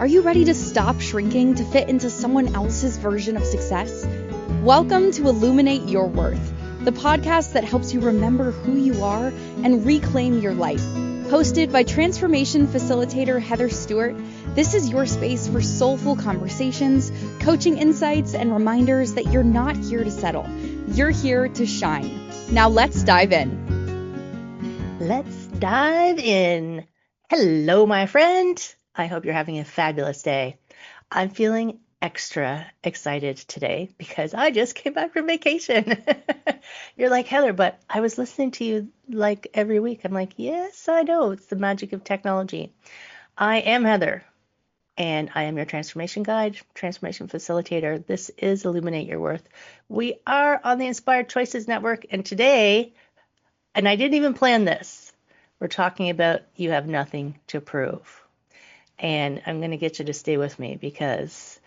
Are you ready to stop shrinking to fit into someone else's version of success? Welcome to Illuminate Your Worth, the podcast that helps you remember who you are and reclaim your life. Hosted by transformation facilitator Heather Stewart, this is your space for soulful conversations, coaching insights, and reminders that you're not here to settle. You're here to shine. Now let's dive in. Let's dive in. Hello, my friend. I hope you're having a fabulous day. I'm feeling extra excited today because I just came back from vacation. You're like, Heather, but I was listening to you like every week. I'm like, yes, I know. It's the magic of technology. I am Heather, and I am your transformation guide, transformation facilitator. This is Illuminate Your Worth. We are on the Inspired Choices Network, and today, and I didn't even plan this, we're talking about you have nothing to prove. And I'm going to get you to stay with me because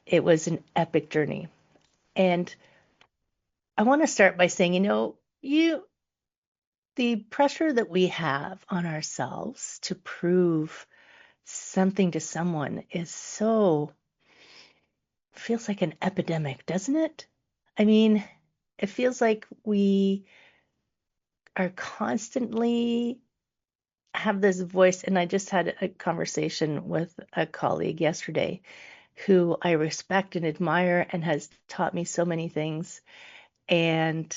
it was an epic journey. And I want to start by saying, the pressure that we have on ourselves to prove something to someone feels like an epidemic, doesn't it? I mean, it feels like we are constantly have this voice, and I just had a conversation with a colleague yesterday who I respect and admire and has taught me so many things. And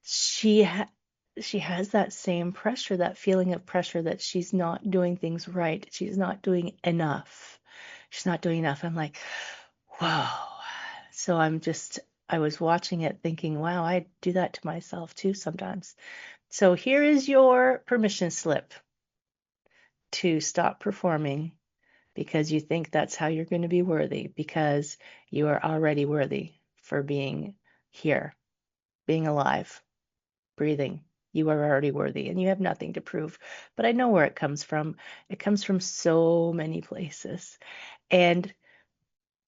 she has that same pressure, that feeling of pressure that she's not doing things right. She's not doing enough. She's not doing enough. I'm like, wow. So I was watching it thinking, wow, I do that to myself too sometimes. So here is your permission slip to stop performing because you think that's how you're going to be worthy, because you are already worthy for being here, being alive, breathing. You are already worthy and you have nothing to prove. But I know where it comes from. It comes from so many places. And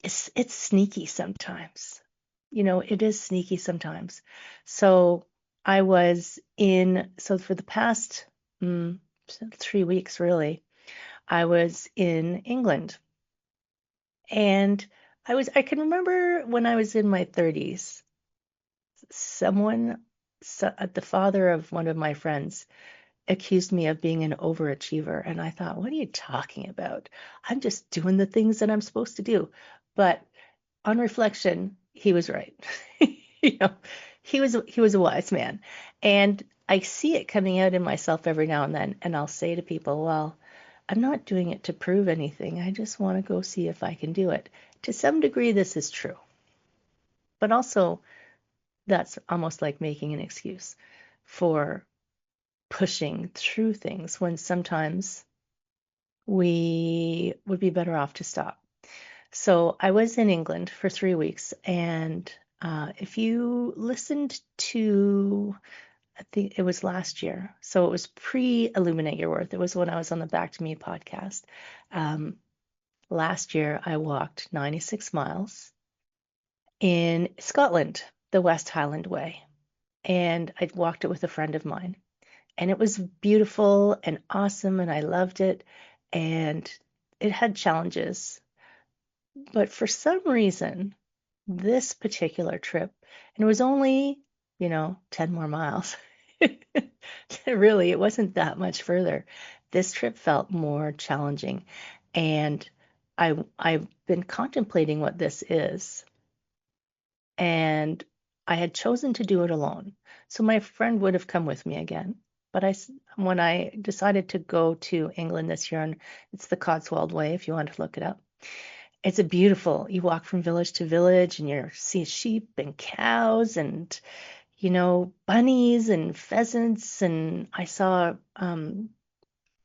it's sneaky sometimes. It is sneaky sometimes. So for the past 3 weeks, really, I was in England. And I can remember when I was in my 30s, the father of one of my friends, accused me of being an overachiever. And I thought, what are you talking about? I'm just doing the things that I'm supposed to do. But on reflection, he was right. You know, he was a wise man. And I see it coming out in myself every now and then. And I'll say to people, well, I'm not doing it to prove anything. I just want to go see if I can do it. To some degree, this is true. But also, that's almost like making an excuse for pushing through things when sometimes we would be better off to stop. So I was in England for 3 weeks, and if you listened to, I think it was last year, so it was pre-Illuminate Your Worth. It was when I was on the Back to Me podcast. Last year, I walked 96 miles in Scotland, the West Highland Way, and I walked it with a friend of mine. And it was beautiful and awesome, and I loved it. And it had challenges. But for some reason, this particular trip, and it was only, 10 more miles. Really, it wasn't that much further. This trip felt more challenging. And I've been contemplating what this is. And I had chosen to do it alone. So my friend would have come with me again. But when I decided to go to England this year, and it's the Cotswold Way, if you want to look it up, you walk from village to village and you see sheep and cows and, bunnies and pheasants. And I saw,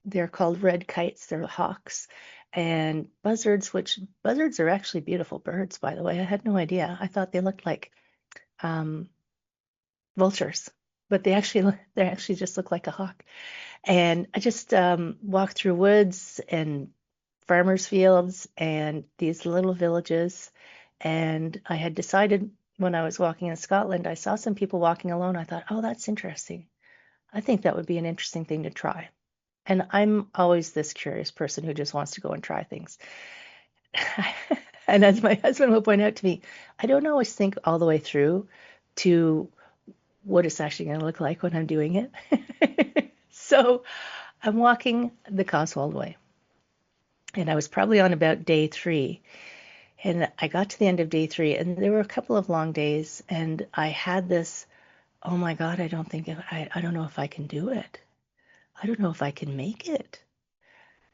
they're called red kites, they're hawks, and buzzards, which buzzards are actually beautiful birds, by the way. I had no idea. I thought they looked like vultures, but they actually just look like a hawk. And I just walked through woods and farmers' fields and these little villages. And I had decided when I was walking in Scotland, I saw some people walking alone. I thought, oh, that's interesting. I think that would be an interesting thing to try. And I'm always this curious person who just wants to go and try things. And as my husband will point out to me, I don't always think all the way through to what it's actually going to look like when I'm doing it. So I'm walking the Cotswold Way, and I was probably on about day 3. And I got to the end of day 3, and there were a couple of long days, and I had this, oh my God, I don't know if I can do it. I don't know if I can make it.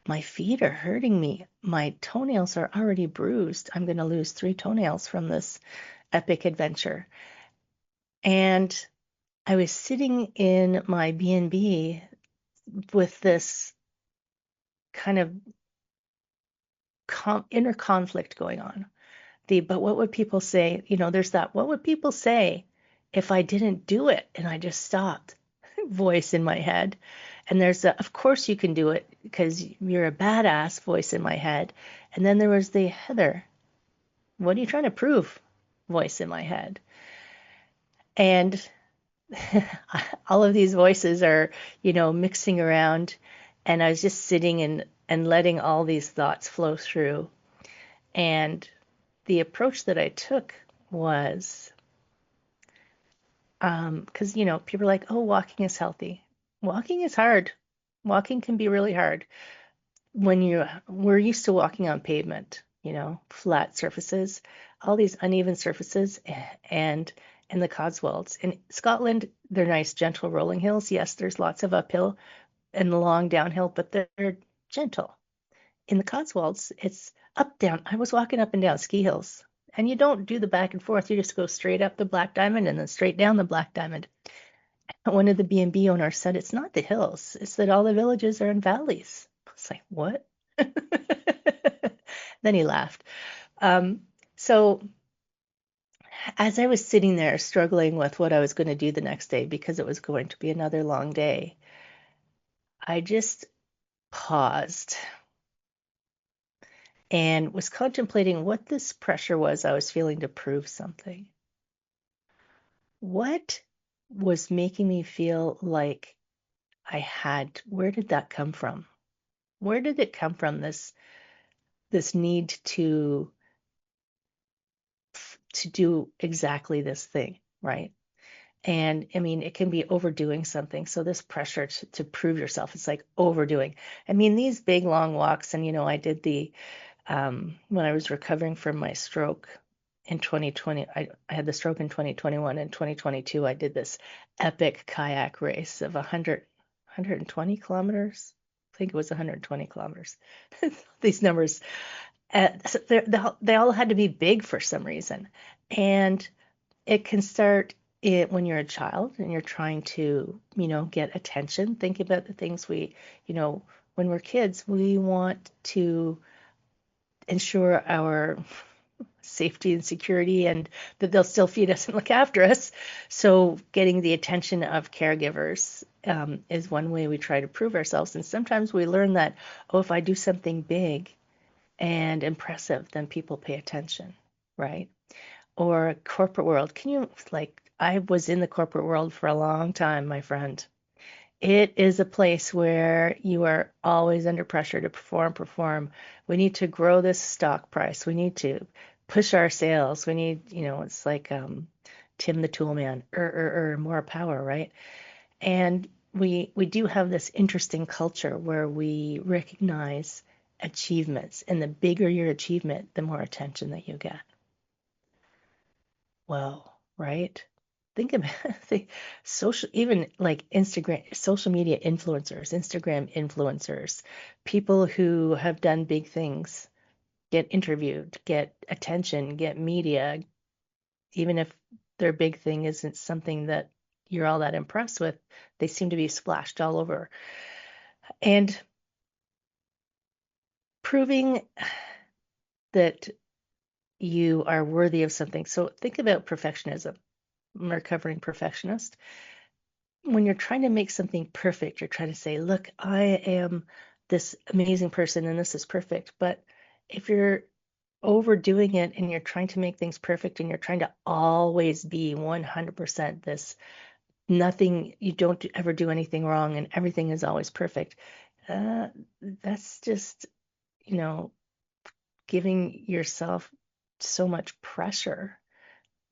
My feet are hurting me. My toenails are already bruised. I'm going to lose 3 toenails from this epic adventure. And I was sitting in my B&B with this kind of inner conflict going on. But what would people say? There's that, what would people say if I didn't do it and I just stopped voice in my head. And there's of course you can do it because you're a badass voice in my head. And then there was the, Heather, what are you trying to prove voice in my head? And all of these voices are, mixing around. And I was just sitting and letting all these thoughts flow through. And the approach that I took was, because, people are like, oh, walking is healthy. Walking is hard. Walking can be really hard when we're used to walking on pavement, flat surfaces, all these uneven surfaces, and in the Cotswolds. In Scotland, they're nice, gentle rolling hills. Yes, there's lots of uphill and long downhill, but they're gentle. In the Cotswolds, it's up, down. I was walking up and down ski hills, and you don't do the back and forth. You just go straight up the Black Diamond and then straight down the Black Diamond. One of the B&B owners said, it's not the hills, it's that all the villages are in valleys. I was like, what? Then he laughed. So as I was sitting there struggling with what I was going to do the next day, because it was going to be another long day, I just paused and was contemplating what this pressure was I was feeling to prove something. What was making me feel like where did that come from? Where did it come from, this need to do exactly this thing, right? And I mean, it can be overdoing something. So this pressure to prove yourself, it's like overdoing. I mean, these big long walks, and I did when I was recovering from my stroke in 2020, I had the stroke in 2021. In 2022, I did this epic kayak race of 120 kilometers. I think it was 120 kilometers. These numbers, so they all had to be big for some reason. And it can start when you're a child and you're trying to, get attention. Think about the things when we're kids, we want to ensure our safety and security and that they'll still feed us and look after us. So getting the attention of caregivers is one way we try to prove ourselves. And sometimes we learn that, oh, if I do something big and impressive, then people pay attention, right? Or corporate world. I was in the corporate world for a long time, my friend. It is a place where you are always under pressure to perform. We need to grow this stock price. We need to push our sales. We need, it's like Tim the Toolman, more power, right? And we do have this interesting culture where we recognize achievements, and the bigger your achievement, the more attention that you get. Well, right? Think about the even like Instagram, social media influencers, Instagram influencers, people who have done big things, get interviewed, get attention, get media, even if their big thing isn't something that you're all that impressed with, they seem to be splashed all over. And proving that you are worthy of something. So think about perfectionism. I'm a recovering perfectionist. When you're trying to make something perfect, you're trying to say, look, I am this amazing person and this is perfect. But if you're overdoing it and you're trying to make things perfect and you're trying to always be 100% this, nothing, you don't ever do anything wrong and everything is always perfect, uh, that's just, you know, giving yourself so much pressure,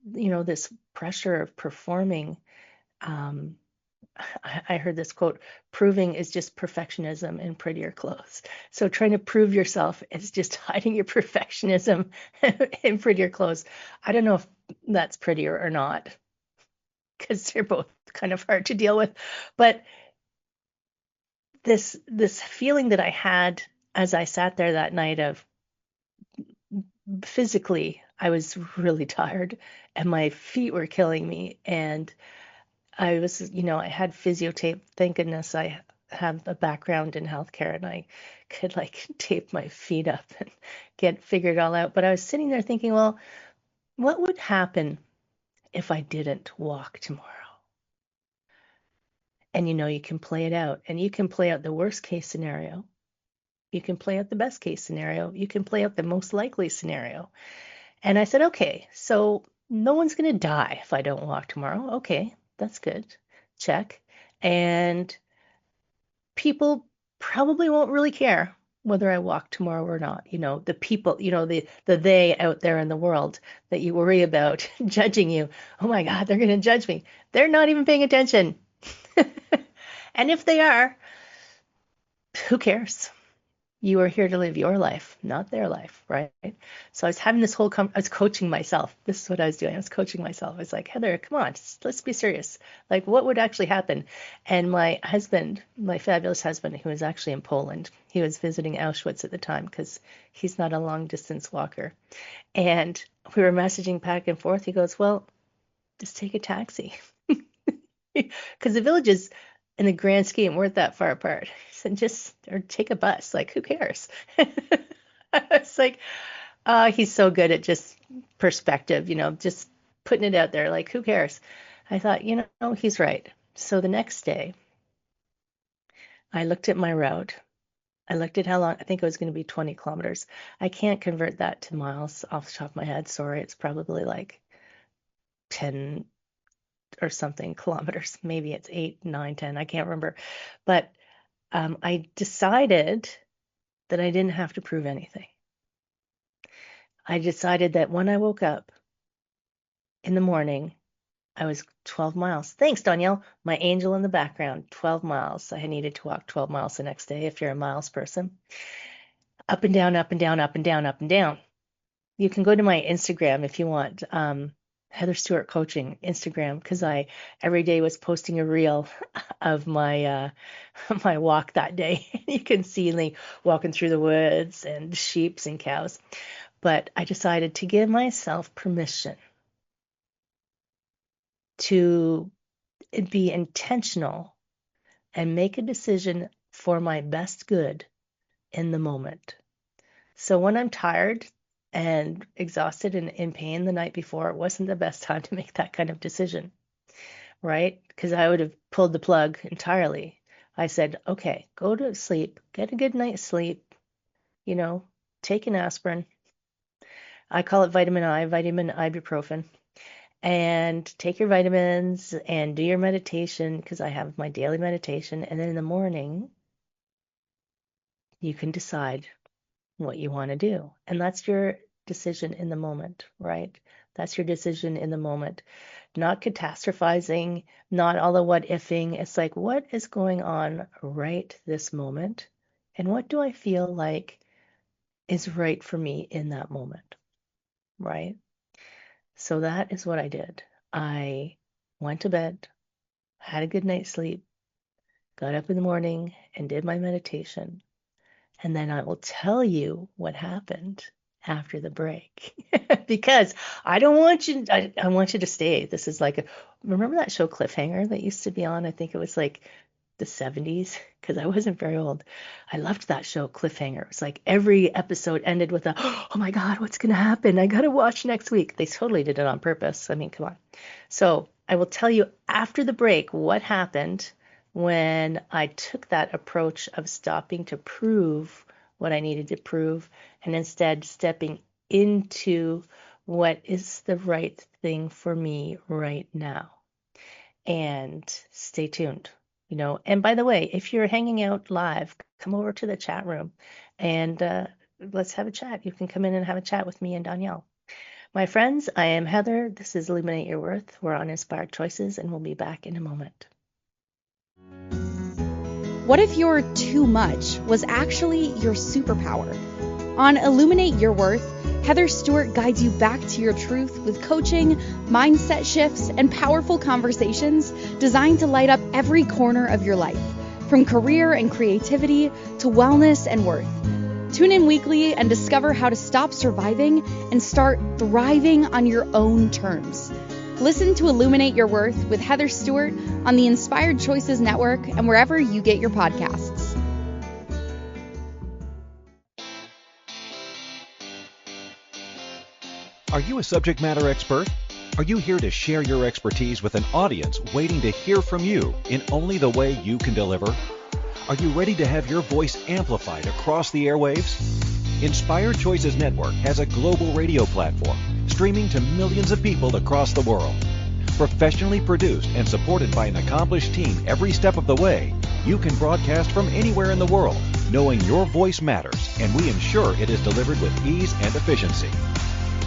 this pressure of performing. Um, I heard this quote, proving is just perfectionism in prettier clothes. So trying to prove yourself is just hiding your perfectionism in prettier clothes. I don't know if that's prettier or not, because they're both kind of hard to deal with. But this feeling that I had as I sat there that night of physically, I was really tired and my feet were killing me. And I was, I had physio tape. Thank goodness I have a background in healthcare and I could like tape my feet up and get figured all out. But I was sitting there thinking, well, what would happen if I didn't walk tomorrow? And you can play it out and you can play out the worst case scenario. You can play out the best case scenario. You can play out the most likely scenario. And I said, okay, so no one's going to die if I don't walk tomorrow. Okay, that's good. Check. And people probably won't really care whether I walk tomorrow or not. The people, the they out there in the world that you worry about judging you. Oh my God, they're going to judge me. They're not even paying attention. And if they are, who cares? You are here to live your life, not their life, right? So I was having this I was coaching myself. This is what I was doing. I was coaching myself. I was like, Heather, come on, let's be serious. Like, what would actually happen? And my husband, my fabulous husband, who was actually in Poland, he was visiting Auschwitz at the time because he's not a long distance walker. And we were messaging back and forth. He goes, well, just take a taxi. Because the villages in the grand scheme weren't that far apart. He said, or take a bus. Like, who cares? I was like, he's so good at just perspective, just putting it out there. Like, who cares? I thought, he's right. So the next day, I looked at my route. I looked at how long, I think it was going to be 20 kilometers. I can't convert that to miles off the top of my head. Sorry, it's probably like 10 or something kilometers. Maybe it's 8, 9, 10. I can't remember. But I decided that I didn't have to prove anything. I decided that when I woke up in the morning, I was 12 miles. Thanks, Danielle. My angel in the background, 12 miles. I needed to walk 12 miles the next day if you're a miles person. Up and down, up and down, up and down, up and down. You can go to my Instagram if you want. Heather Stewart Coaching Instagram, because I every day was posting a reel of my my walk that day. You can see me walking through the woods and sheeps and cows. But I decided to give myself permission to be intentional and make a decision for my best good in the moment. So when I'm tired and exhausted and in pain the night before, it wasn't the best time to make that kind of decision, right? Because I would have pulled the plug entirely. I said, okay, go to sleep, get a good night's sleep, take an aspirin. I call it vitamin ibuprofen. And take your vitamins and do your meditation because I have my daily meditation. And then in the morning, you can decide what you want to do. And that's your decision in the moment, right? That's your decision in the moment. Not catastrophizing, not all the what ifing. It's like, what is going on right this moment? And what do I feel like is right for me in that moment, right? So that is what I did. I went to bed, had a good night's sleep, got up in the morning and did my meditation. And then I will tell you what happened after the break because I don't want you, I want you to stay. This is like remember that show Cliffhanger that used to be on? I think it was like the 70s because I wasn't very old. I loved that show Cliffhanger. It was like every episode ended with oh my God, what's going to happen? I got to watch next week. They totally did it on purpose. I mean, come on. So I will tell you after the break what happened when I took that approach of stopping to prove what I needed to prove and instead stepping into what is the right thing for me right now. And stay tuned. And by the way, if you're hanging out live, come over to the chat room and let's have a chat. You can come in and have a chat with me and Danielle. My friends, I am Heather. This is Illuminate Your Worth. We're on Inspired Choices, and we'll be back in a moment. What if your too much was actually your superpower? On Illuminate Your Worth, Heather Stewart guides you back to your truth with coaching, mindset shifts, and powerful conversations designed to light up every corner of your life, from career and creativity to wellness and worth. Tune in weekly and discover how to stop surviving and start thriving on your own terms. Listen to Illuminate Your Worth with Heather Stewart on the Inspired Choices Network and wherever you get your podcasts. Are you a subject matter expert? Are you here to share your expertise with an audience waiting to hear from you in only the way you can deliver? Are you ready to have your voice amplified across the airwaves? Inspired Choices Network has a global radio platform streaming to millions of people across the world. Professionally produced and supported by an accomplished team every step of the way, you can broadcast from anywhere in the world, knowing your voice matters, and we ensure it is delivered with ease and efficiency.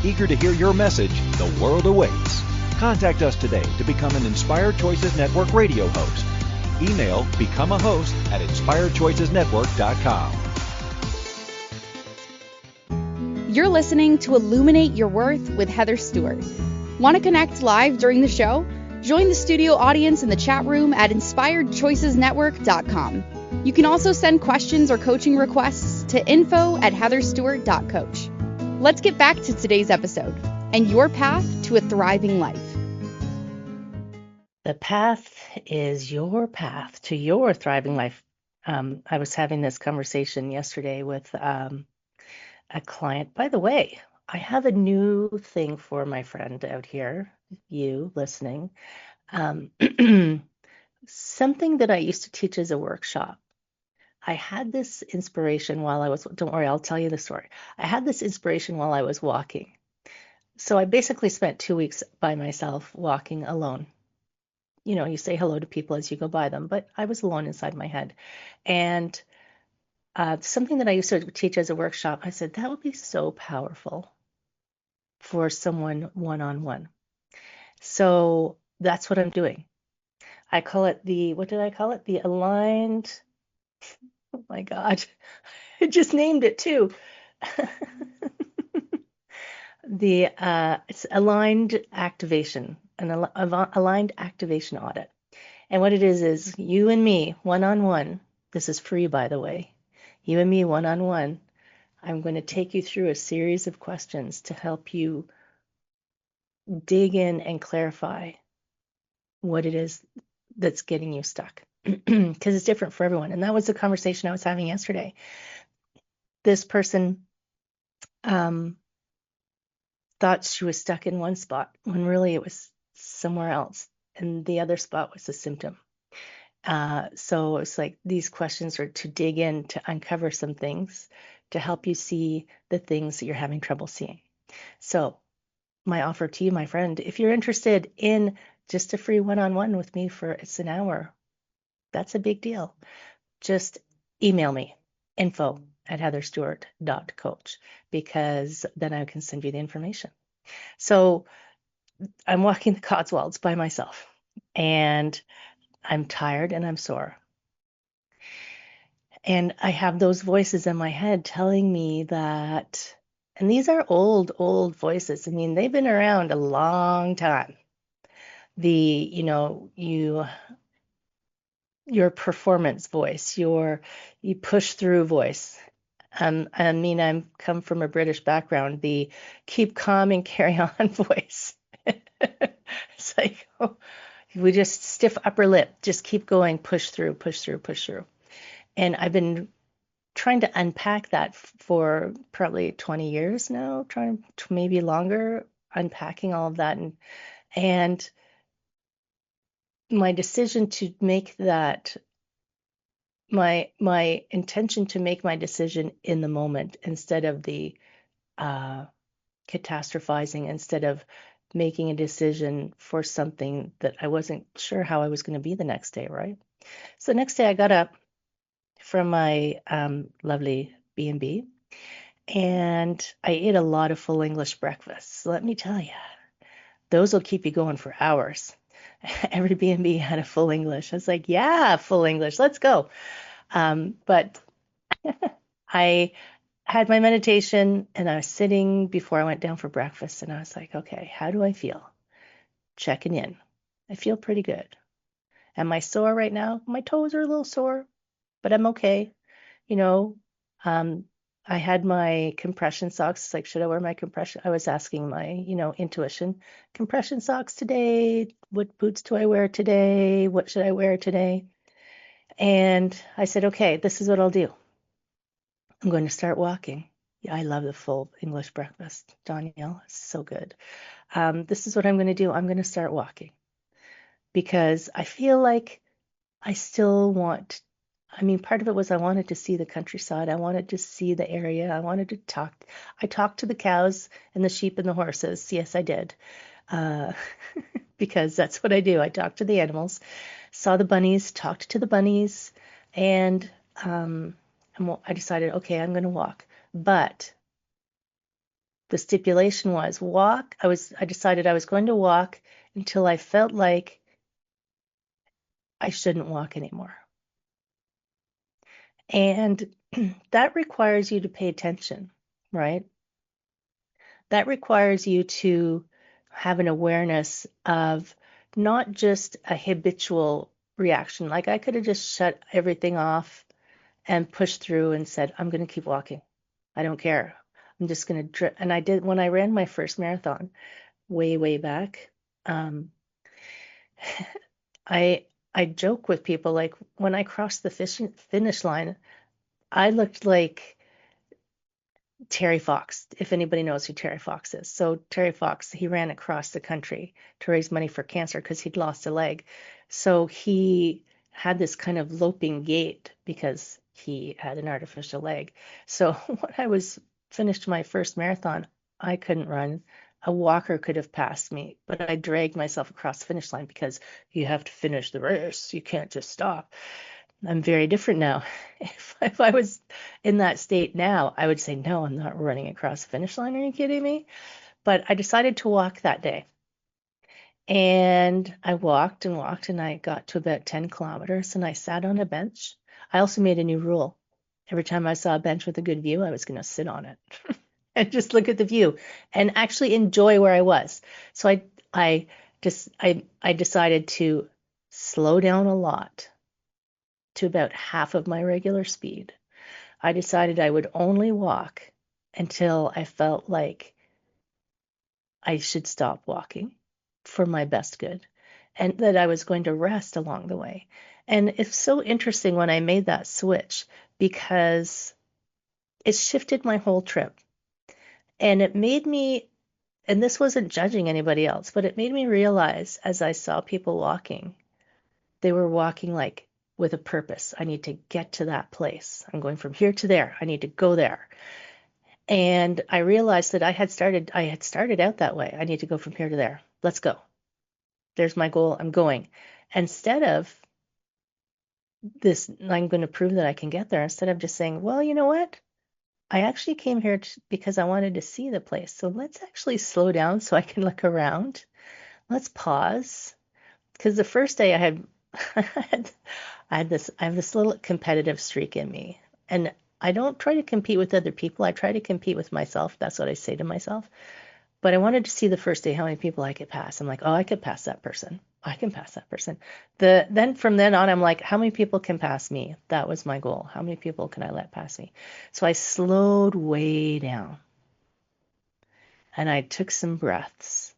Eager to hear your message, the world awaits. Contact us today to become an Inspired Choices Network radio host. Email becomeahost@inspiredchoicesnetwork.com. You're listening to Illuminate Your Worth with Heather Stewart. Want to connect live during the show? Join the studio audience in the chat room at inspiredchoicesnetwork.com. You can also send questions or coaching requests to info@heatherstewart.coach. Let's get back to today's episode and your path to a thriving life. The path is your path to your thriving life. I was having this conversation yesterday with a client. By the way, I have a new thing for my friend out here, you listening. Something that I used to teach as a workshop. I had this inspiration don't worry, I'll tell you the story. I had this inspiration while I was walking. So I basically spent 2 weeks by myself walking alone. You say hello to people as you go by them, but I was alone inside my head. And something that I used to teach as a workshop, I said, that would be so powerful for someone one-on-one. So that's what I'm doing. I call it what did I call it? The aligned, oh my God, I just named it too. It's aligned activation, an aligned activation audit. And what it is you and me one-on-one. This is free, by the way. You and me one-on-one. I'm going to take you through a series of questions to help you dig in and clarify what it is that's getting you stuck. Because it's different for everyone. And that was the conversation I was having yesterday. This person thought she was stuck in one spot when really it was somewhere else. And the other spot was a symptom. So it's like these questions are to dig in, to uncover some things, to help you see the things that you're having trouble seeing. So my offer to you, my friend, if you're interested in just a free one-on-one with me it's an hour, that's a big deal. Just email me, info@heatherstewart.coach, because then I can send you the information. So I'm walking the Cotswolds by myself, and I'm tired and I'm sore. And I have those voices in my head telling me that, and these are old voices. I mean, they've been around a long time. Your performance voice, you push through voice. I mean, I'm come from a British background, the keep calm and carry on voice. It's like, we just stiff upper lip, just keep going, push through. And I've been trying to unpack that for probably 20 years now, trying to maybe longer, unpacking all of that. And my decision to make that, my intention to make my decision in the moment instead of the catastrophizing, instead of making a decision for something that I wasn't sure how I was going to be the next day, right? So the next day I got up from my lovely B&B and I ate a lot of full English breakfasts. Let me tell you, those will keep you going for hours. Every B&B had a full English. I was like, yeah, full English, let's go. But I had my meditation and I was sitting before I went down for breakfast and I was like, okay, how do I feel? Checking in. I feel pretty good. Am I sore right now? My toes are a little sore, but I'm okay. You know, um, I had my compression socks. Like, should I wear my compression? I was asking my, intuition, compression socks today. What boots do I wear today? What should I wear today? And I said, okay, this is what I'll do. I'm going to start walking. Yeah, I love the full English breakfast, Danielle. It's so good. This is what I'm going to do. I'm going to start walking because I feel like I still want, I mean, part of it was I wanted to see the countryside. I wanted to see the area. I wanted to talk. I talked to the cows and the sheep and the horses. Yes, I did. Uh, because that's what I do. I talk to the animals, saw the bunnies, talked to the bunnies, and I decided, okay, I'm going to walk. But the stipulation was walk. I decided I was going to walk until I felt like I shouldn't walk anymore. And that requires you to pay attention, right? That requires you to have an awareness of not just a habitual reaction. Like I could have just shut everything off and pushed through and said, I'm going to keep walking. I don't care. I'm just going to and I did when I ran my first marathon way, way back. Um, I joke with people like when I crossed the finish line, I looked like Terry Fox, if anybody knows who Terry Fox is. So Terry Fox, he ran across the country to raise money for cancer because he'd lost a leg. So he had this kind of loping gait because he had an artificial leg. So when I was finished my first marathon, I couldn't run. A walker could have passed me, but I dragged myself across the finish line because you have to finish the race. You can't just stop. I'm very different now. If I was in that state now, I would say, no, I'm not running across the finish line. Are you kidding me? But I decided to walk that day. And I walked and walked, and I got to about 10 kilometers, and I sat on a bench. I also made a new rule. Every time I saw a bench with a good view, I was going to sit on it and just look at the view and actually enjoy where I was. So I decided to slow down a lot to about half of my regular speed. I decided I would only walk until I felt like I should stop walking for my best good and that I was going to rest along the way. And it's so interesting when I made that switch because it shifted my whole trip. And it made me, and this wasn't judging anybody else, but it made me realize as I saw people walking, they were walking like with a purpose. I need to get to that place. I'm going from here to there. I need to go there. And I realized that I had started out that way. I need to go from here to there. Let's go. There's my goal. I'm going. Instead of this, I'm going to prove that I can get there. Instead of just saying, well, you know what? I actually came here because I wanted to see the place. So let's actually slow down so I can look around. Let's pause. Because the first day I had, I have this little competitive streak in me. And I don't try to compete with other people. I try to compete with myself. That's what I say to myself. But I wanted to see the first day how many people I could pass. I'm like, oh, I could pass that person. I can pass that person. Then from then on, I'm like, how many people can pass me? That was my goal. How many people can I let pass me? So I slowed way down and I took some breaths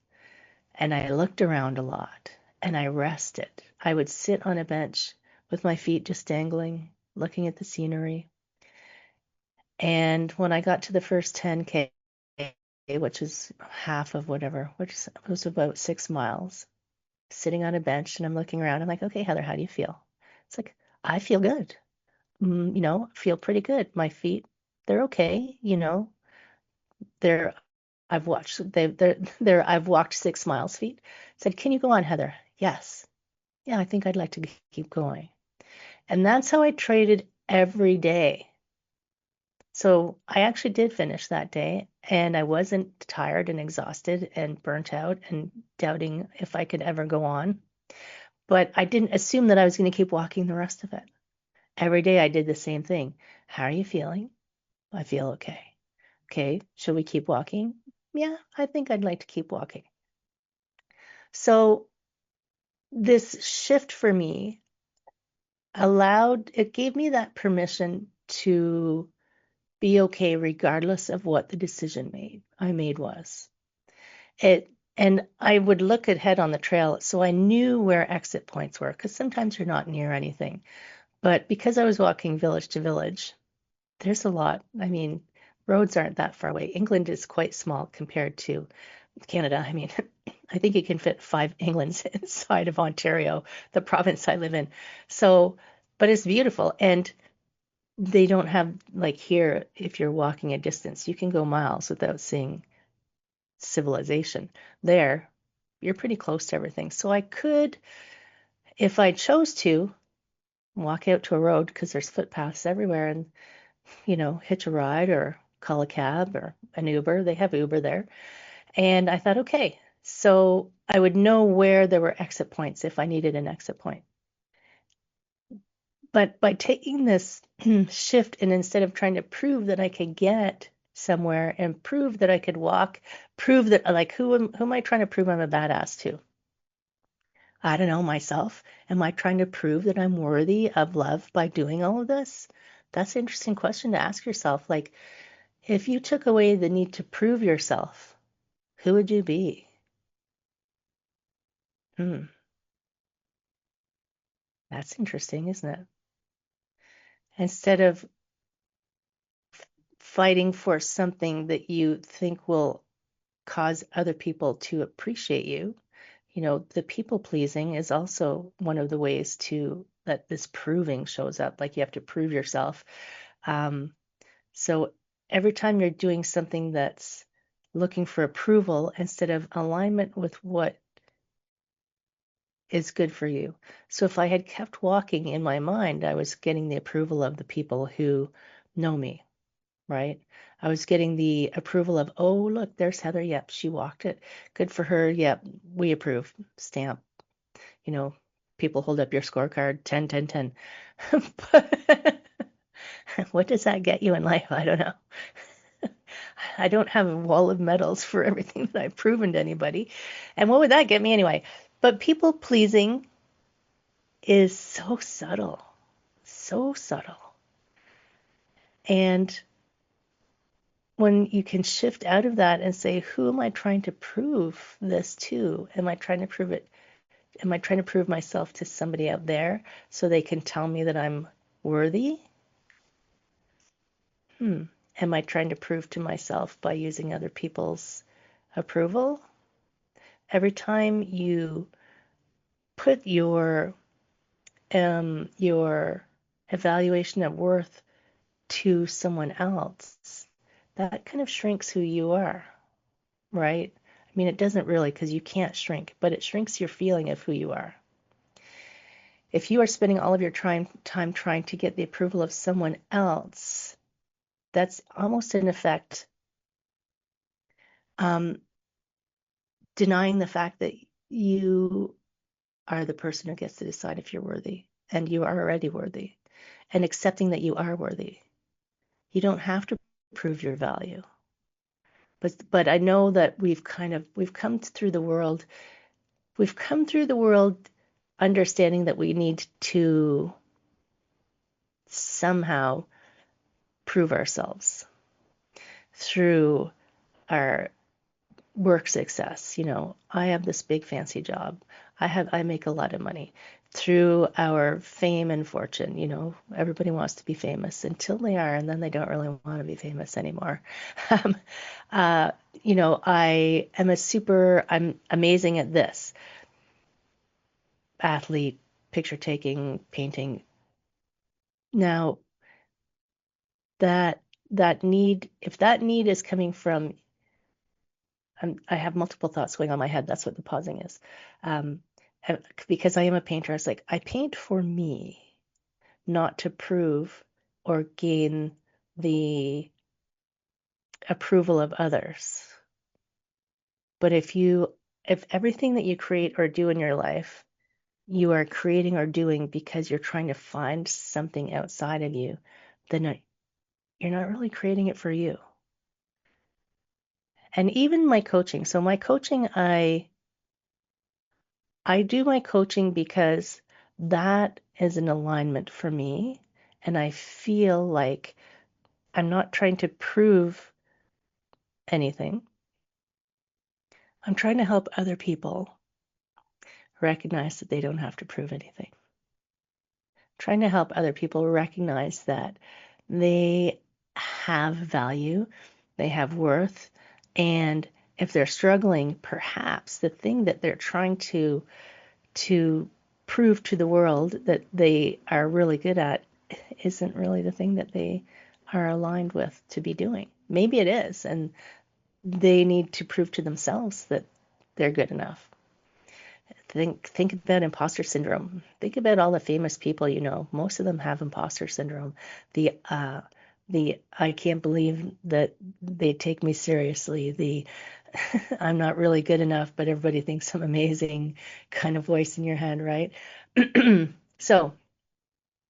and I looked around a lot and I rested. I would sit on a bench with my feet just dangling, looking at the scenery. And when I got to the first 10K, which is half of whatever, which was about 6 miles, sitting on a bench and I'm looking around. I'm like, okay, Heather, how do you feel? It's like, I feel good. Feel pretty good. My feet, they're okay. They're, I've walked 6 miles feet. Said, can you go on, Heather? Yes. Yeah, I think I'd like to keep going. And that's how I traded every day. So I actually did finish that day, and I wasn't tired and exhausted and burnt out and doubting if I could ever go on. But I didn't assume that I was going to keep walking the rest of it. Every day I did the same thing. How are you feeling? I feel okay. Okay, should we keep walking? Yeah, I think I'd like to keep walking. So this shift for me it gave me that permission to be okay regardless of what the decision I made was. And I would look ahead on the trail so I knew where exit points were, because sometimes you're not near anything. But because I was walking village to village, there's a lot. I mean, roads aren't that far away. England is quite small compared to Canada. I mean, I think you can fit 5 Englands inside of Ontario, the province I live in. So, but it's beautiful. And they don't have, like here, if you're walking a distance, you can go miles without seeing civilization. There, you're pretty close to everything. So I could, if I chose to, walk out to a road because there's footpaths everywhere and, hitch a ride or call a cab or an Uber. They have Uber there. And I thought, okay, so I would know where there were exit points if I needed an exit point. But by taking this shift and instead of trying to prove that I could get somewhere and prove that I could walk, prove that like who am I trying to prove I'm a badass to? I don't know, myself. Am I trying to prove that I'm worthy of love by doing all of this? That's an interesting question to ask yourself. Like, if you took away the need to prove yourself, who would you be? That's interesting, isn't it? Instead of fighting for something that you think will cause other people to appreciate you, the people pleasing is also one of the ways that this proving shows up. Like you have to prove yourself. So every time you're doing something that's looking for approval instead of alignment with what is good for you. So if I had kept walking in my mind, I was getting the approval of the people who know me, right? I was getting the approval of, oh, look, there's Heather. Yep, she walked it. Good for her. Yep, we approve. Stamp. People hold up your scorecard, 10, 10, 10. But what does that get you in life? I don't know. I don't have a wall of medals for everything that I've proven to anybody. And what would that get me anyway? But people pleasing is so subtle, so subtle. And when you can shift out of that and say, who am I trying to prove this to? Am I trying to prove it? Am I trying to prove myself to somebody out there so they can tell me that I'm worthy? Am I trying to prove to myself by using other people's approval? Every time you put your evaluation of worth to someone else, that kind of shrinks who you are, right? I mean, it doesn't really, because you can't shrink, but it shrinks your feeling of who you are. If you are spending all of your time trying to get the approval of someone else, that's almost in effect denying the fact that you are the person who gets to decide if you're worthy, and you are already worthy, and accepting that you are worthy. You don't have to prove your value. But I know that we've come through the world. We've come through the world understanding that we need to somehow prove ourselves through our work success. I have this big fancy job. I make a lot of money through our fame and fortune. Everybody wants to be famous until they are, and then they don't really want to be famous anymore. I'm amazing at this. Athlete, picture taking, painting. Now, that need, if that need is coming from, I have multiple thoughts going on in my head. That's what the pausing is. Because I am a painter, I was like, I paint for me, not to prove or gain the approval of others. But if everything that you create or do in your life, you are creating or doing because you're trying to find something outside of you, then you're not really creating it for you. And even my coaching. So my coaching, I do my coaching because that is an alignment for me. And I feel like I'm not trying to prove anything. I'm trying to help other people recognize that they don't have to prove anything. Trying to help other people recognize that they have value, they have worth, and if they're struggling, perhaps the thing that they're trying to prove to the world that they are really good at isn't really the thing that they are aligned with to be doing. Maybe it is, and they need to prove to themselves that they're good enough. Think about imposter syndrome. Think about all the famous people you know. Most of them have imposter syndrome. The I can't believe that they take me seriously. The I'm not really good enough, but everybody thinks I'm amazing kind of voice in your head, right? So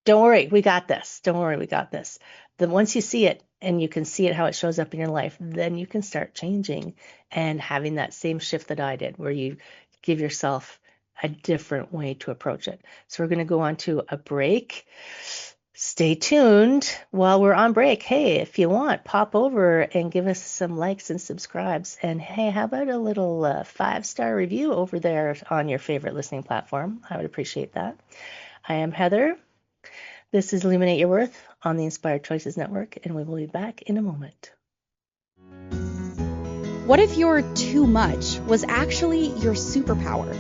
don't worry, we got this. Don't worry, we got this. Then once you see it and you can see it how it shows up in your life, then you can start changing and having that same shift that I did, where you give yourself a different way to approach it. So we're going to go on to a break. Stay tuned while we're on break. Hey, if you want, pop over and give us some likes and subscribes. And hey, how about a little 5-star review over there on your favorite listening platform? I would appreciate that. I am Heather. This is Illuminate Your Worth on the Inspired Choices Network, and we will be back in a moment. What if your too much was actually your superpower?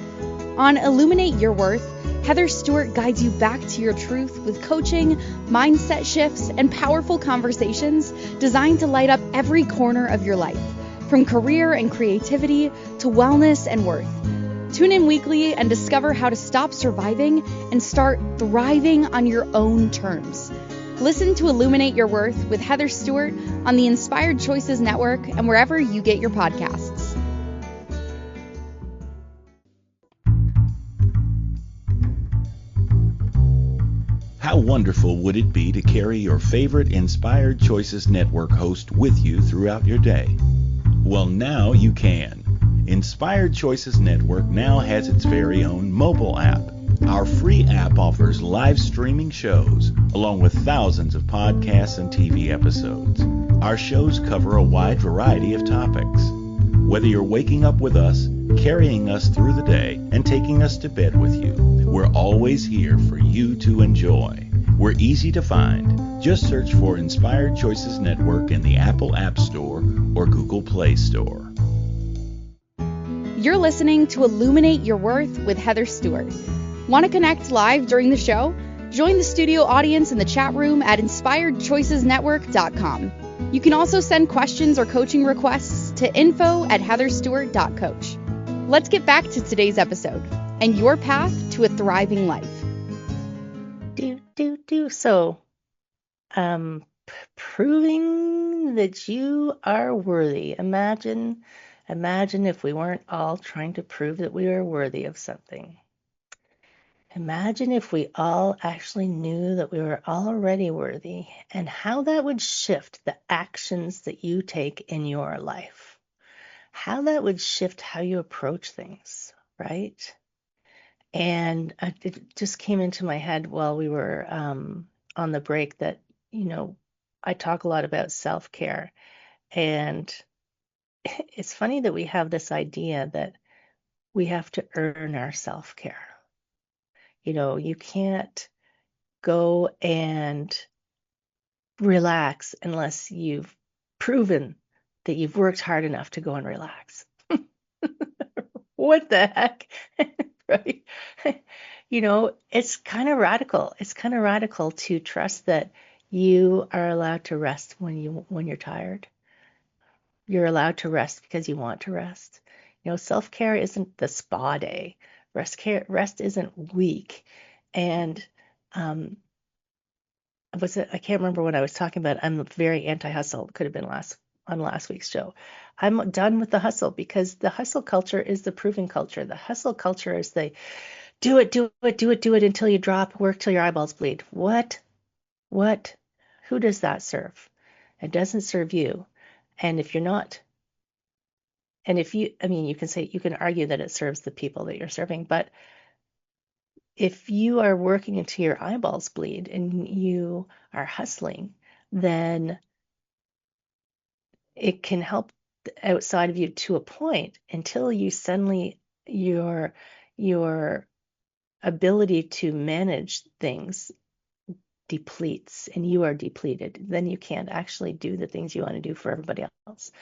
On Illuminate Your Worth, Heather Stewart guides you back to your truth with coaching, mindset shifts, and powerful conversations designed to light up every corner of your life, from career and creativity to wellness and worth. Tune in weekly and discover how to stop surviving and start thriving on your own terms. Listen to Illuminate Your Worth with Heather Stewart on the Inspired Choices Network and wherever you get your podcasts. How wonderful would it be to carry your favorite Inspired Choices Network host with you throughout your day? Well, now you can. Inspired Choices Network now has its very own mobile app. Our free app offers live streaming shows, along with thousands of podcasts and TV episodes. Our shows cover a wide variety of topics. Whether you're waking up with us, carrying us through the day, and taking us to bed with you, we're always here for you to enjoy. We're easy to find. Just search for Inspired Choices Network in the Apple App Store or Google Play Store. You're listening to Illuminate Your Worth with Heather Stewart. Want to connect live during the show? Join the studio audience in the chat room at inspiredchoicesnetwork.com. You can also send questions or coaching requests to info@heatherstewart.coach. Let's get back to today's episode and your path to a thriving life. So, proving that you are worthy. Imagine if we weren't all trying to prove that we are worthy of something. Imagine if we all actually knew that we were already worthy, and how that would shift the actions that you take in your life. How that would shift how you approach things, right? And it just came into my head while we were on the break that, I talk a lot about self-care. And it's funny that we have this idea that we have to earn our self-care. You can't go and relax unless you've proven that you've worked hard enough to go and relax. What the heck? Right? It's kind of radical. It's kind of radical to trust that you are allowed to rest when you're tired. You're allowed to rest because you want to rest. Self-care isn't the spa day. Rest isn't weak. And I can't remember what I was talking about. I'm very anti-hustle. Could have been on last week's show. I'm done with the hustle because the hustle culture is the proving culture. The hustle culture is the do it, do it, do it, do it until you drop, work till your eyeballs bleed. What? What? Who does that serve? It doesn't serve you. And if you're not, and if you, I mean, you can argue that it serves the people that you're serving, but if you are working until your eyeballs bleed and you are hustling, then it can help outside of you to a point until you suddenly your ability to manage things depletes and you are depleted. Then you can't actually do the things you want to do for everybody else.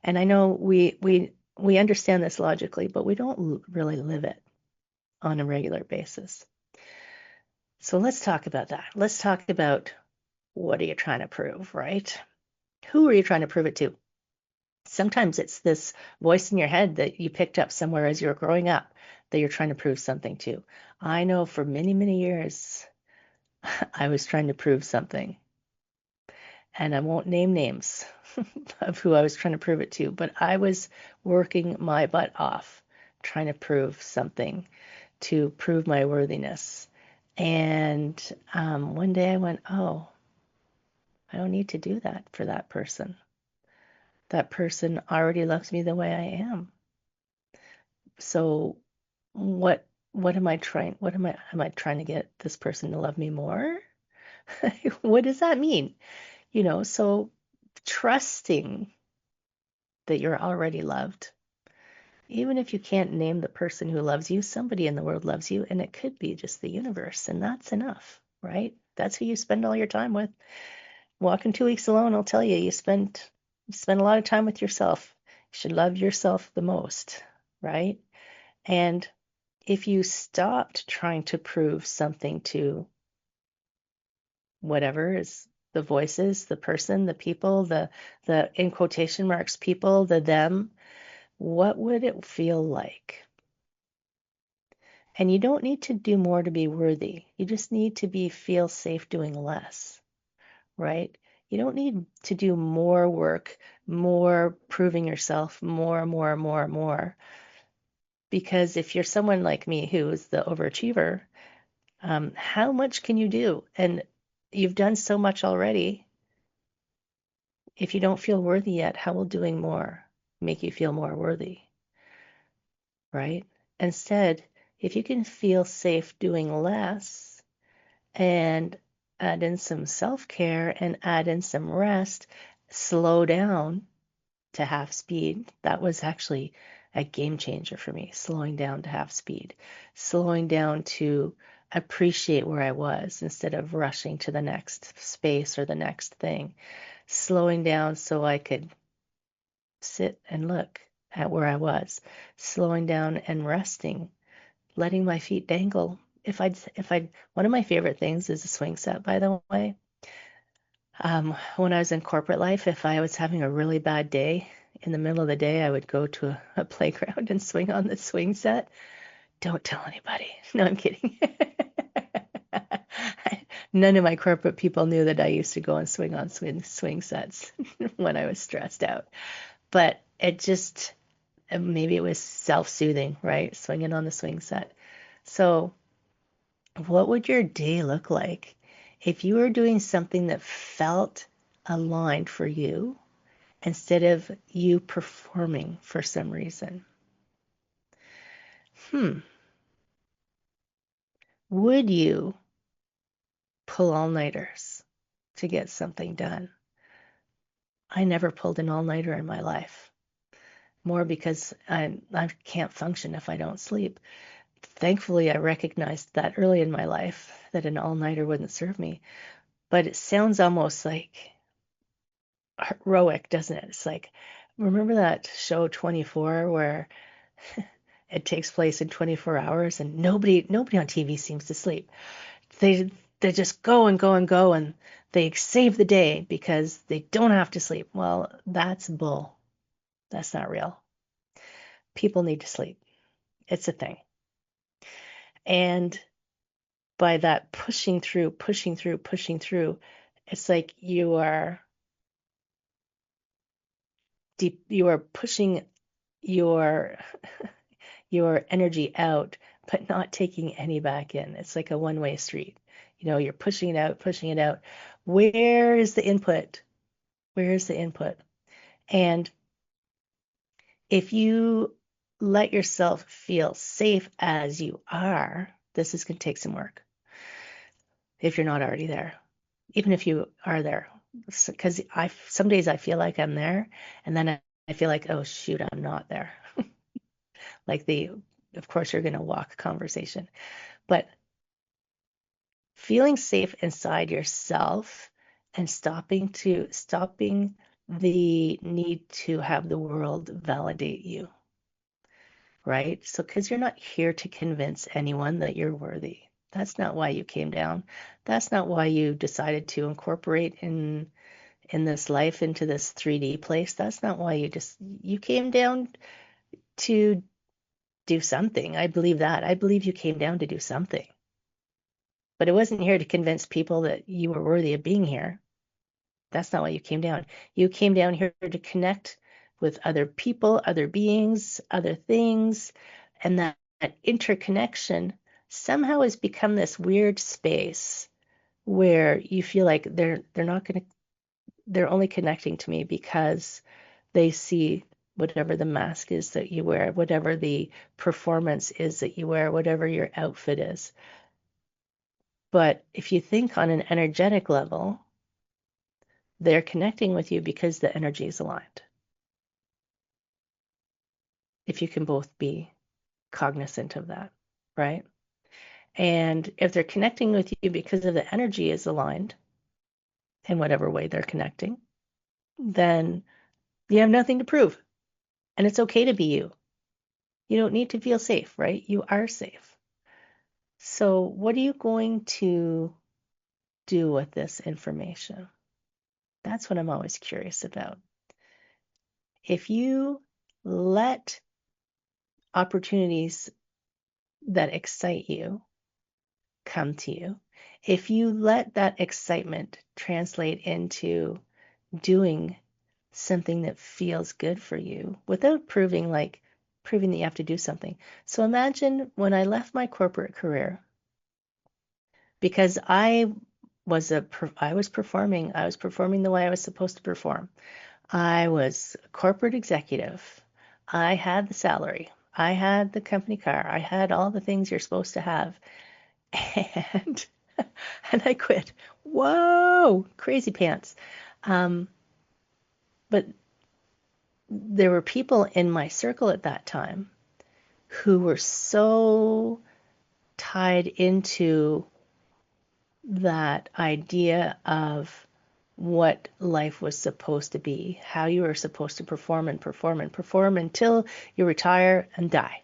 And I know we understand this logically, but we don't really live it on a regular basis. So let's talk about that. Let's talk about what are you trying to prove, right? Who are you trying to prove it to? Sometimes it's this voice in your head that you picked up somewhere as you were growing up that you're trying to prove something to. I know for many, many years, I was trying to prove something. And I won't name names of who I was trying to prove it to, but I was working my butt off trying to prove something, to prove my worthiness. And one day I went, oh, I don't need to do that for that person. That person already loves me the way I am. So what am I trying? Am I trying to get this person to love me more? What does that mean? So trusting that you're already loved. Even if you can't name the person who loves you, somebody in the world loves you, and it could be just the universe, and that's enough, right? That's who you spend all your time with. Walking 2 weeks alone, I'll tell you, you spend a lot of time with yourself. You should love yourself the most, right? And if you stopped trying to prove something to whatever is the voices, the person, the people, the in quotation marks people, the them, what would it feel like? And you don't need to do more to be worthy. You just need to feel safe doing less, right? You don't need to do more work, more proving yourself, more. Because if you're someone like me who is the overachiever, how much can you do? And you've done so much already. If you don't feel worthy yet, how will doing more make you feel more worthy, right? Instead, if you can feel safe doing less and add in some self-care and add in some rest, slow down to half speed. That was actually a game changer for me, slowing down to half speed, slowing down to appreciate where I was instead of rushing to the next space or the next thing, slowing down so I could sit and look at where I was, slowing down and resting, letting my feet dangle. One of my favorite things is a swing set, by the way. When I was in corporate life, if I was having a really bad day, in the middle of the day, I would go to a playground and swing on the swing set. Don't tell anybody. No, I'm kidding. None of my corporate people knew that I used to go and swing on swing sets when I was stressed out. But maybe it was self-soothing, right? Swinging on the swing set. So what would your day look like if you were doing something that felt aligned for you instead of you performing for some reason? Would you pull all-nighters to get something done? I never pulled an all-nighter in my life, more because I can't function if I don't sleep. Thankfully, I recognized that early in my life that an all-nighter wouldn't serve me. But it sounds almost like heroic, doesn't it? It's like, remember that show 24 where it takes place in 24 hours and nobody on TV seems to sleep. They just go and go and go and they save the day because they don't have to sleep. Well, that's bull. That's not real. People need to sleep. It's a thing. And by that pushing through, it's like you are pushing your your energy out, but not taking any back in. It's like a one-way street. You're pushing it out, pushing it out. Where is the input? Where is the input? And if you let yourself feel safe as you are, this is going to take some work if you're not already there, even if you are there. Because some days I feel like I'm there, and then I feel like, oh shoot, I'm not there. Like of course you're going to walk conversation, but feeling safe inside yourself and stopping the need to have the world validate you, right? So, because you're not here to convince anyone that you're worthy. That's not why you came down. That's not why you decided to incorporate in this life into this 3D place. That's not why you came down to do something. I believe that. I believe you came down to do something. But it wasn't here to convince people that you were worthy of being here. That's not why you came down. You came down here to connect with other people, other beings, other things, and that interconnection somehow has become this weird space where you feel like they're only connecting to me because they see whatever the mask is that you wear, whatever the performance is that you wear, whatever your outfit is. But if you think on an energetic level, they're connecting with you because the energy is aligned. If you can both be cognizant of that, right? And if they're connecting with you because of the energy is aligned in whatever way they're connecting, then you have nothing to prove. And it's okay to be you. You don't need to feel safe, right? You are safe. So what are you going to do with this information? That's what I'm always curious about. If you let opportunities that excite you come to you, if you let that excitement translate into doing something that feels good for you without proving that you have to do something. So imagine when I left my corporate career, because I was performing the way I was supposed to perform. I was a corporate executive. I had the salary. I had the company car. I had all the things you're supposed to have. And and I quit. Whoa, crazy pants. But there were people in my circle at that time who were so tied into that idea of what life was supposed to be, how you were supposed to perform and perform and perform until you retire and die.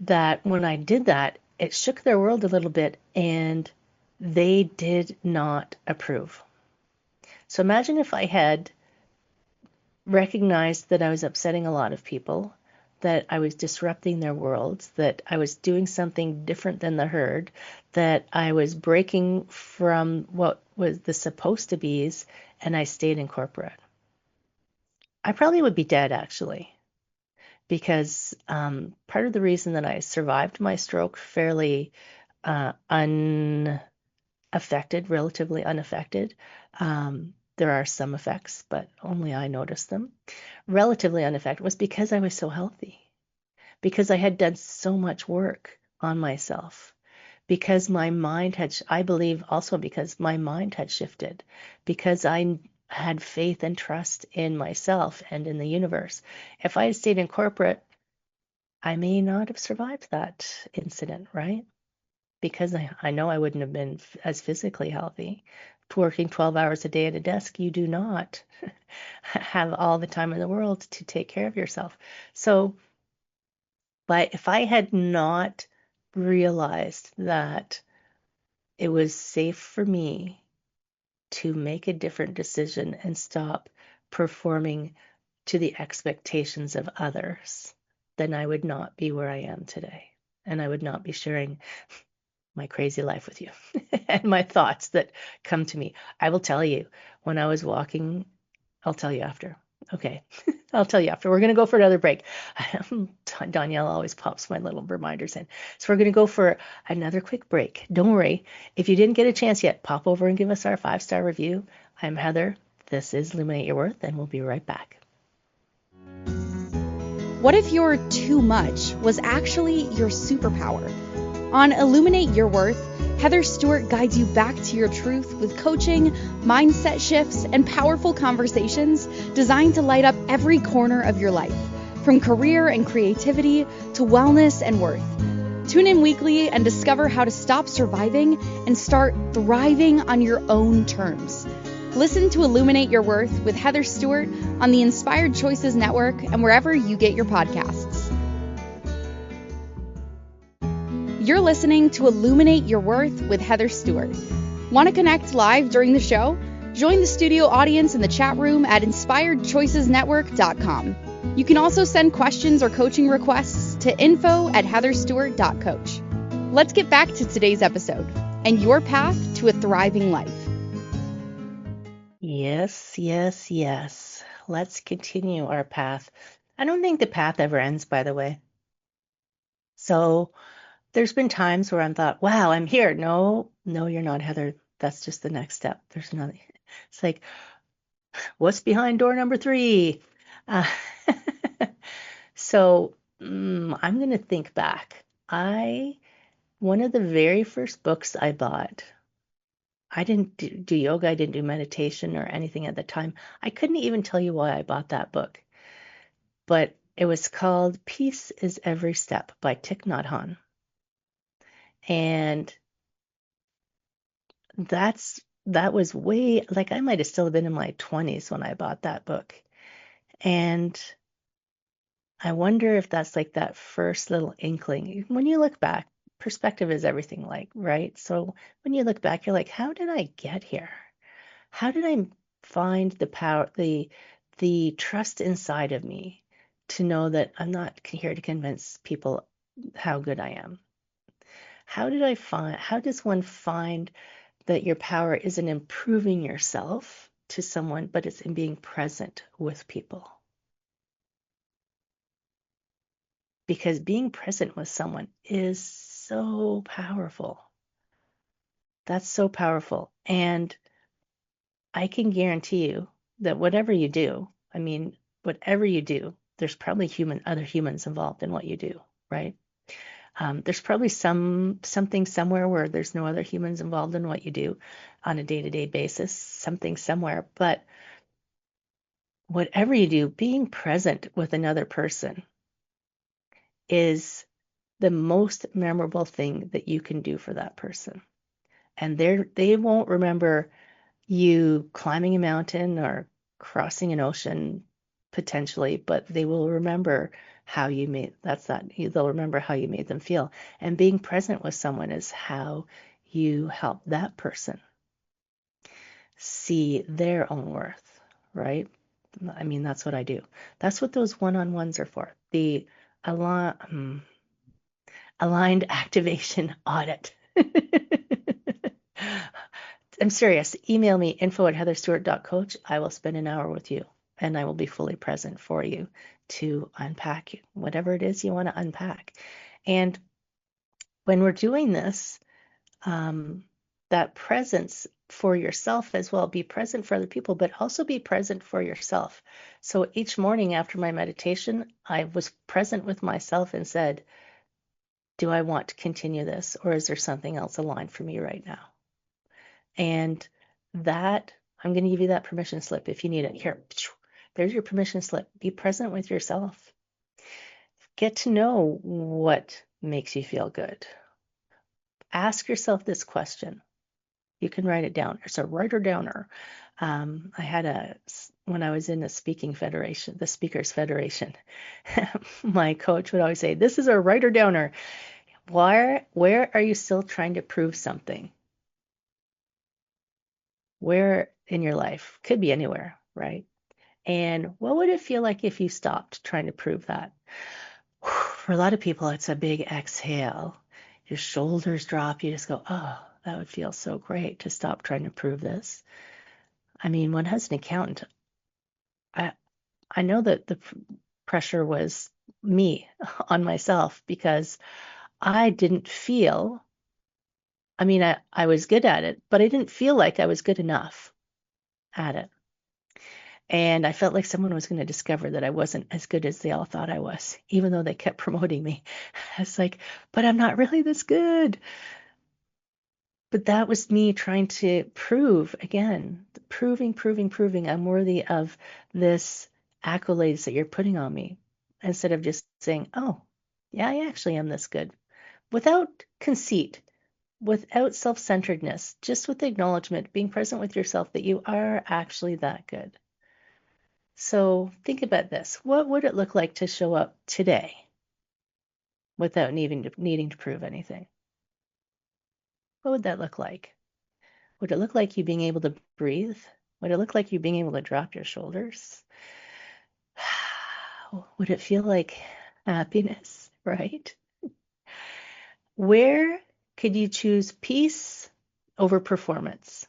That when I did that, it shook their world a little bit and they did not approve. So imagine if I had recognized that I was upsetting a lot of people, that I was disrupting their worlds, that I was doing something different than the herd, that I was breaking from what was the supposed to be's, and I stayed in corporate. I probably would be dead, actually, because part of the reason that I survived my stroke fairly unaffected, relatively unaffected, there are some effects, but only I noticed them, relatively unaffected, was because I was so healthy, because I had done so much work on myself, because my mind I believe also because my mind had shifted, because I had faith and trust in myself and in the universe. If I had stayed in corporate, I may not have survived that incident, right? Because I know I wouldn't have been as physically healthy. Working 12 hours a day at a desk, you do not have all the time in the world to take care of yourself. So, but if I had not realized that it was safe for me to make a different decision and stop performing to the expectations of others, then I would not be where I am today. And I would not be sharing my crazy life with you and my thoughts that come to me. I will tell you, when I was walking, I'll tell you after. Okay, I'll tell you after. We're going to go for another break. Danielle always pops my little reminders in. So we're going to go for another quick break. Don't worry. If you didn't get a chance yet, pop over and give us our 5-star review. I'm Heather. This is Illuminate Your Worth, and we'll be right back. What if your too much was actually your superpower? On Illuminate Your Worth, Heather Stewart guides you back to your truth with coaching, mindset shifts, and powerful conversations designed to light up every corner of your life, from career and creativity to wellness and worth. Tune in weekly and discover how to stop surviving and start thriving on your own terms. Listen to Illuminate Your Worth with Heather Stewart on the Inspired Choices Network and wherever you get your podcasts. You're listening to Illuminate Your Worth with Heather Stewart. Want to connect live during the show? Join the studio audience in the chat room at inspiredchoicesnetwork.com. You can also send questions or coaching requests to info@heatherstewart.coach. Let's get back to today's episode and your path to a thriving life. Yes, yes, yes. Let's continue our path. I don't think the path ever ends, by the way. So there's been times where I thought, wow, I'm here. No, you're not, Heather. That's just the next step. There's another. It's like, what's behind door number 3? Uh, so I'm going to think back. One of the very first books I bought, I didn't do yoga. I didn't do meditation or anything at the time. I couldn't even tell you why I bought that book. But it was called Peace is Every Step by Thich Nhat Hanh. And that was way, like I might have still been in my 20s when I bought that book. And I wonder if that's like that first little inkling. When you look back, perspective is everything, like, right? So when you look back, you're like, how did I get here? How did I find the power, the trust inside of me to know that I'm not here to convince people how good I am? How does one find that your power isn't improving yourself to someone, but it's in being present with people? Because being present with someone is so powerful. That's so powerful. And I can guarantee you that whatever you do, there's probably other humans involved in what you do, right? There's probably something somewhere where there's no other humans involved in what you do on a day-to-day basis, something somewhere. But whatever you do, being present with another person is the most memorable thing that you can do for that person. And they won't remember you climbing a mountain or crossing an ocean potentially, but they will remember they'll remember how you made them feel. And being present with someone is how you help that person see their own worth, right? I mean, that's what I do. That's what those one-on-ones are for. The aligned activation audit. I'm serious. Email me, info@heatherstewart.coach. I will spend an hour with you, and I will be fully present for you to unpack whatever it is you want to unpack. And when we're doing this, that presence for yourself as well, be present for other people, but also be present for yourself. So each morning after my meditation, I was present with myself and said, do I want to continue this, or is there something else aligned for me right now? And that, I'm going to give you that permission slip if you need it. Here, there's your permission slip. Be present with yourself. Get to know what makes you feel good. Ask yourself this question. You can write it down. It's a writer-downer. When I was in the Speakers Federation, my coach would always say, this is a writer-downer. Where are you still trying to prove something? Where in your life? Could be anywhere, right? And what would it feel like if you stopped trying to prove that? For a lot of people, it's a big exhale. your shoulders drop. You just go, oh, that would feel so great to stop trying to prove this. I mean, when I was an accountant, I know that the pressure was me on myself because I didn't feel, I mean, I was good at it, but I didn't feel like I was good enough at it. And I felt like someone was going to discover that I wasn't as good as they all thought I was, even though they kept promoting me. I was like, but I'm not really this good. But that was me trying to prove again, proving I'm worthy of this accolades that you're putting on me, instead of just saying, oh, yeah, I actually am this good, without conceit, without self-centeredness, just with acknowledgement, being present with yourself that you are actually that good. So think about this. What would it look like to show up today without needing to prove anything? What would that look like? Would it look like you being able to breathe? Would it look like you being able to drop your shoulders? Would it feel like happiness, right? Where could you choose peace over performance?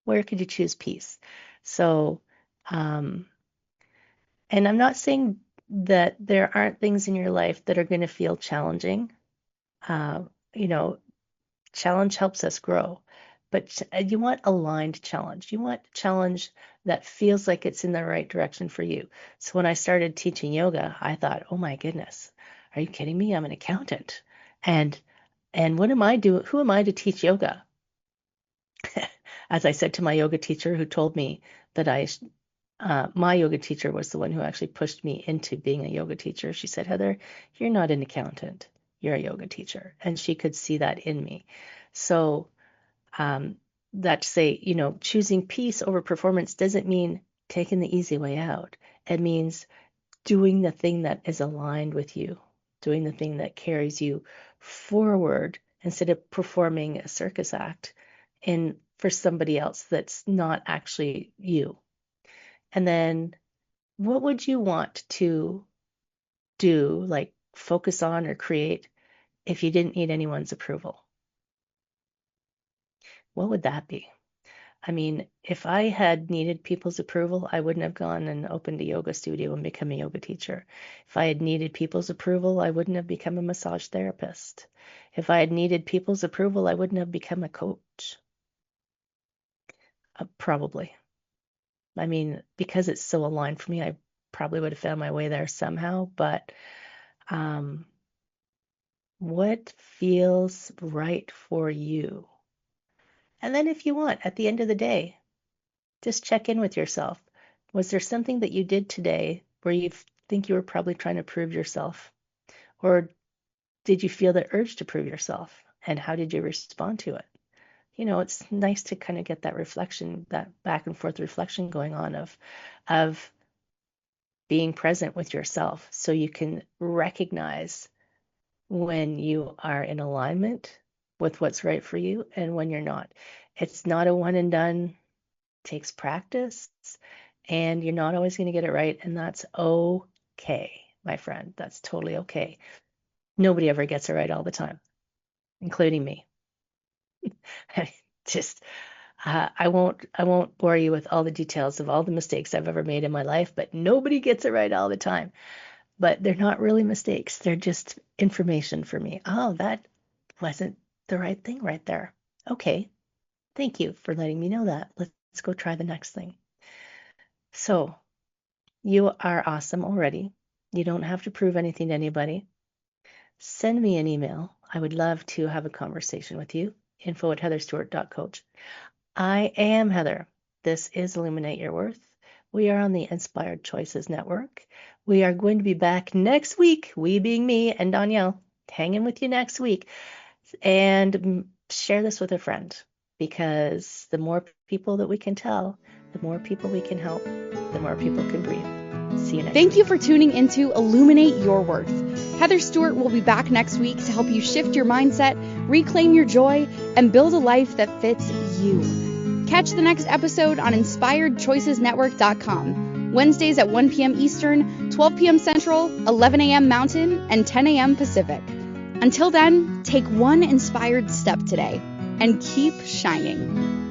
Where could you choose peace? So, and I'm not saying that there aren't things in your life that are going to feel challenging. You know, challenge helps us grow, but you want aligned challenge. You want challenge that feels like it's in the right direction for you. So when I started teaching yoga, I thought, oh my goodness, are you kidding me? I'm an accountant. And what am I doing? Who am I to teach yoga? As I said to my yoga teacher, who told me that my yoga teacher was the one who actually pushed me into being a yoga teacher. She said, Heather, you're not an accountant. You're a yoga teacher. And she could see that in me. So that to say, choosing peace over performance doesn't mean taking the easy way out. It means doing the thing that is aligned with you, doing the thing that carries you forward instead of performing a circus act for somebody else that's not actually you. And then what would you want to do, like focus on or create, if you didn't need anyone's approval? What would that be? I mean, if I had needed people's approval, I wouldn't have gone and opened a yoga studio and become a yoga teacher. If I had needed people's approval, I wouldn't have become a massage therapist. If I had needed people's approval, I wouldn't have become a coach. Probably. I mean, because it's so aligned for me, I probably would have found my way there somehow. But what feels right for you? And then if you want, at the end of the day, just check in with yourself. Was there something that you did today where you think you were probably trying to prove yourself? Or did you feel the urge to prove yourself? And how did you respond to it? It's nice to kind of get that reflection, that back and forth reflection going on of being present with yourself, so you can recognize when you are in alignment with what's right for you and when you're not. It's not a one and done. It takes practice, and you're not always going to get it right, and that's okay, my friend. That's totally okay. Nobody ever gets it right all the time, including me. I won't bore you with all the details of all the mistakes I've ever made in my life, but nobody gets it right all the time. But they're not really mistakes. They're just information for me. Oh, that wasn't the right thing right there. Okay. Thank you for letting me know that. Let's go try the next thing. So you are awesome already. You don't have to prove anything to anybody. Send me an email. I would love to have a conversation with you. info@heatherstewart.coach. I am Heather. This is Illuminate Your Worth. We are on the Inspired Choices Network. We are going to be back next week, we being me and Danielle, hanging with you next week. And share this with a friend, because the more people that we can tell, the more people we can help, the more people can breathe. See you next week. Thank you for tuning into Illuminate Your Worth. Heather Stewart will be back next week to help you shift your mindset, reclaim your joy, and build a life that fits you. Catch the next episode on InspiredChoicesNetwork.com, Wednesdays at 1 p.m. Eastern, 12 p.m. Central, 11 a.m. Mountain, and 10 a.m. Pacific. Until then, take one inspired step today and keep shining.